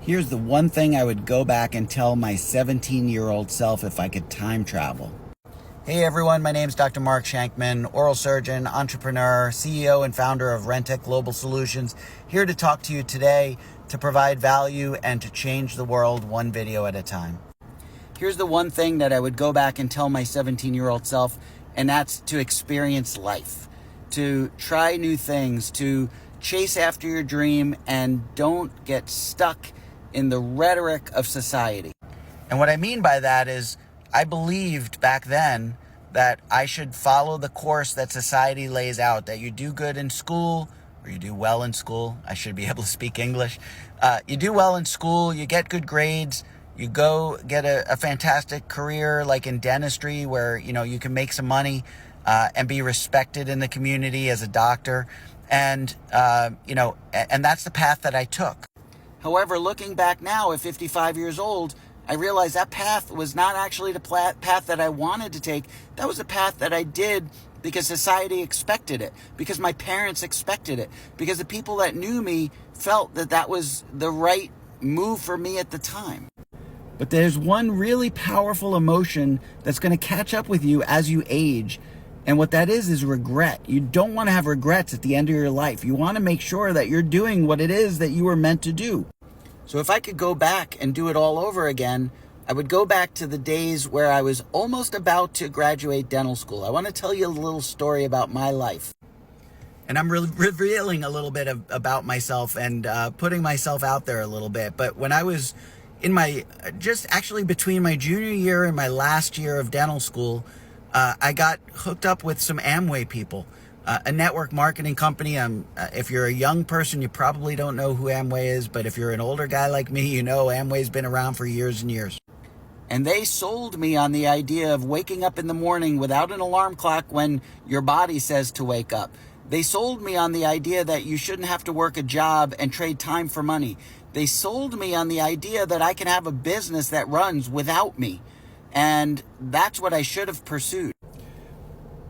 Here's the one thing I would go back and tell my 17-year-old self if I could time travel. Hey everyone, my name is Dr. Mark Shankman, oral surgeon, entrepreneur, CEO and founder of Rentec Global Solutions, here to talk to you today to provide value and to change the world one video at a time. Here's the one thing that I would go back and tell my 17-year-old self, and that's to experience life, to try new things, to chase after your dream, and don't get stuck in the rhetoric of society. And what I mean by that is I believed back then that I should follow the course that society lays out, that you do good in school, or you do well in school. I should be able to speak English. You do well in school, you get good grades, you go get a fantastic career like in dentistry where, you can make some money and be respected in the community as a doctor. And that's the path that I took. However, looking back now at 55 years old, I realized that path was not actually the path that I wanted to take. That was the path that I did because society expected it, because my parents expected it, because the people that knew me felt that that was the right move for me at the time. But there's one really powerful emotion that's going to catch up with you as you age. And what that is regret. You don't want to have regrets at the end of your life. You want to make sure that you're doing what it is that you were meant to do. So if I could go back and do it all over again, I would go back to the days where I was almost about to graduate dental school. I want to tell you a little story about my life. And I'm revealing a little bit about myself and putting myself out there a little bit. But when I was in between my junior year and my last year of dental school, I got hooked up with some Amway people, a network marketing company. If you're a young person, you probably don't know who Amway is, but if you're an older guy like me, you know Amway's been around for years and years. And they sold me on the idea of waking up in the morning without an alarm clock when your body says to wake up. They sold me on the idea that you shouldn't have to work a job and trade time for money. They sold me on the idea that I can have a business that runs without me. And that's what I should have pursued.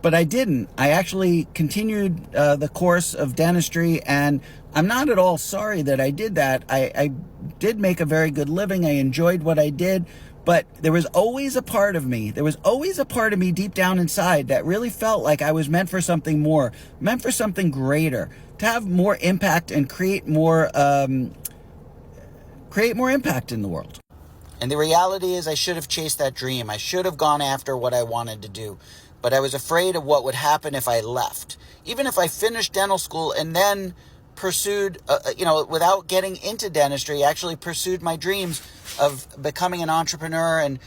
But I didn't. I actually continued the course of dentistry, and I'm not at all sorry that I did that. I did make a very good living. I enjoyed what I did, but there was always a part of me deep down inside that really felt like I was meant for something more, meant for something greater, to have more impact and create more impact in the world. And the reality is I should have chased that dream. I should have gone after what I wanted to do. But I was afraid of what would happen if I left. Even if I finished dental school and then pursued, without getting into dentistry, actually pursued my dreams of becoming an entrepreneur and,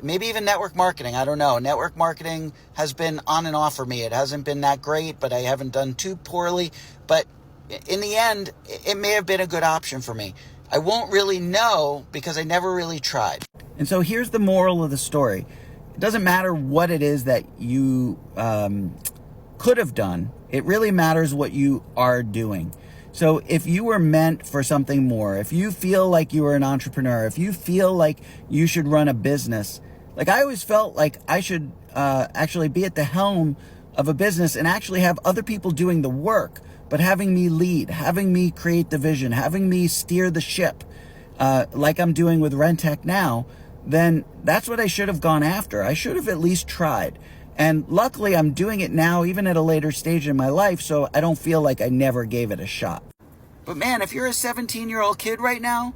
maybe even network marketing. I don't know. Network marketing has been on and off for me. It hasn't been that great, but I haven't done too poorly. But in the end, it may have been a good option for me. I won't really know because I never really tried. And so here's the moral of the story. It doesn't matter what it is that you could have done. It really matters what you are doing. So if you were meant for something more, if you feel like you are an entrepreneur, if you feel like you should run a business, like I always felt like I should actually be at the helm of a business and actually have other people doing the work, but having me lead, having me create the vision, having me steer the ship, like I'm doing with Rentec now, then that's what I should have gone after. I should have at least tried. And luckily, I'm doing it now, even at a later stage in my life, so I don't feel like I never gave it a shot. But man, if you're a 17-year-old kid right now,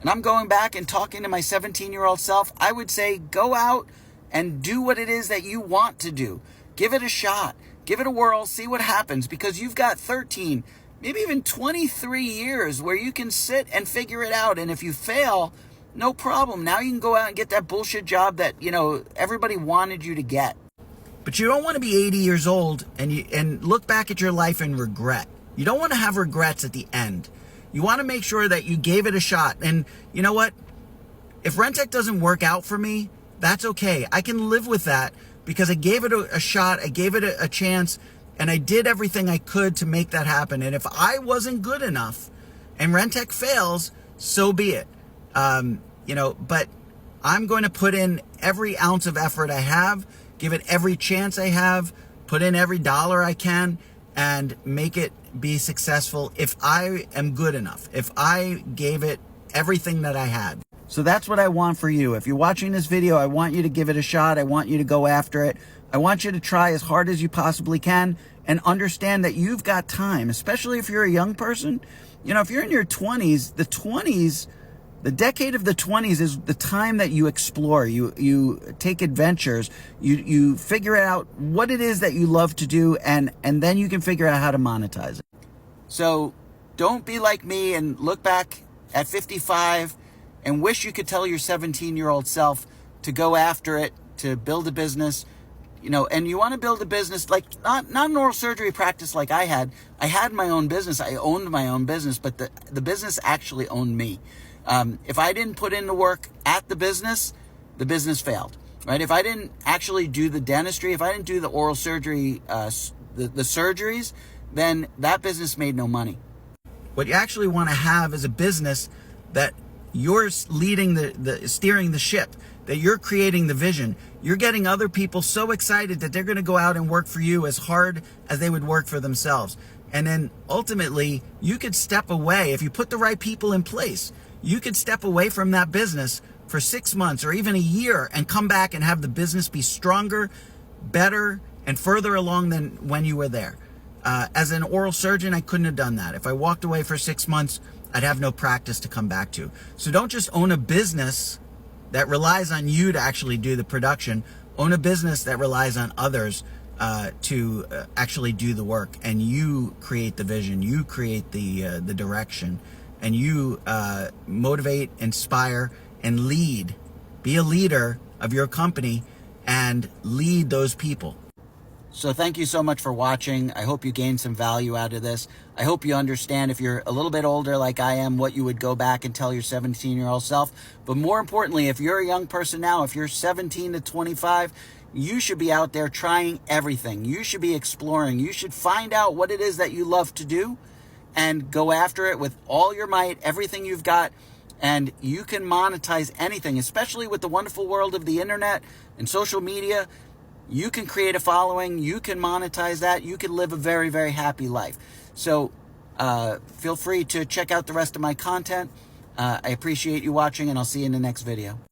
and I'm going back and talking to my 17-year-old self, I would say go out and do what it is that you want to do. Give it a shot. Give it a whirl. See what happens, because you've got 13, maybe even 23 years where you can sit and figure it out. And if you fail, no problem. Now you can go out and get that bullshit job that, everybody wanted you to get. But you don't want to be 80 years old and look back at your life and regret. You don't want to have regrets at the end. You want to make sure that you gave it a shot. And you know what? If Rentec doesn't work out for me, that's okay. I can live with that because I gave it a shot. I gave it a chance, and I did everything I could to make that happen. And if I wasn't good enough and Rentec fails, so be it. But I'm going to put in every ounce of effort I have, give it every chance I have, put in every dollar I can, and make it be successful if I am good enough, if I gave it everything that I had. So that's what I want for you. If you're watching this video, I want you to give it a shot. I want you to go after it. I want you to try as hard as you possibly can and understand that you've got time, especially if you're a young person. You know, if you're in your 20s, the decade of the 20s is the time that you explore, you take adventures, you figure out what it is that you love to do, and then you can figure out how to monetize it. So don't be like me and look back at 55 and wish you could tell your 17-year-old self to go after it, to build a business. You know, and you want to build a business like not an oral surgery practice like I had. I had my own business. I owned my own business, but the business actually owned me. If I didn't put in the work at the business failed, right? If I didn't actually do the dentistry, if I didn't do the oral surgery, the surgeries, then that business made no money. What you actually want to have is a business that you're leading steering the ship, that you're creating the vision. You're getting other people so excited that they're going to go out and work for you as hard as they would work for themselves. And then ultimately, you could step away if you put the right people in place. You could step away from that business for 6 months or even a year and come back and have the business be stronger, better, and further along than when you were there. As an oral surgeon, I couldn't have done that. If I walked away for 6 months, I'd have no practice to come back to. So don't just own a business that relies on you to actually do the production. Own a business that relies on others to actually do the work, and you create the vision, you create the direction, and you motivate, inspire, and lead. Be a leader of your company and lead those people. So thank you so much for watching. I hope you gained some value out of this. I hope you understand, if you're a little bit older like I am, what you would go back and tell your 17-year-old self. But more importantly, if you're a young person now, if you're 17 to 25, you should be out there trying everything. You should be exploring. You should find out what it is that you love to do and go after it with all your might, everything you've got. And you can monetize anything, especially with the wonderful world of the internet and social media. You can create a following, you can monetize that, you can live a very, very happy life. So feel free to check out the rest of my content. I appreciate you watching, and I'll see you in the next video.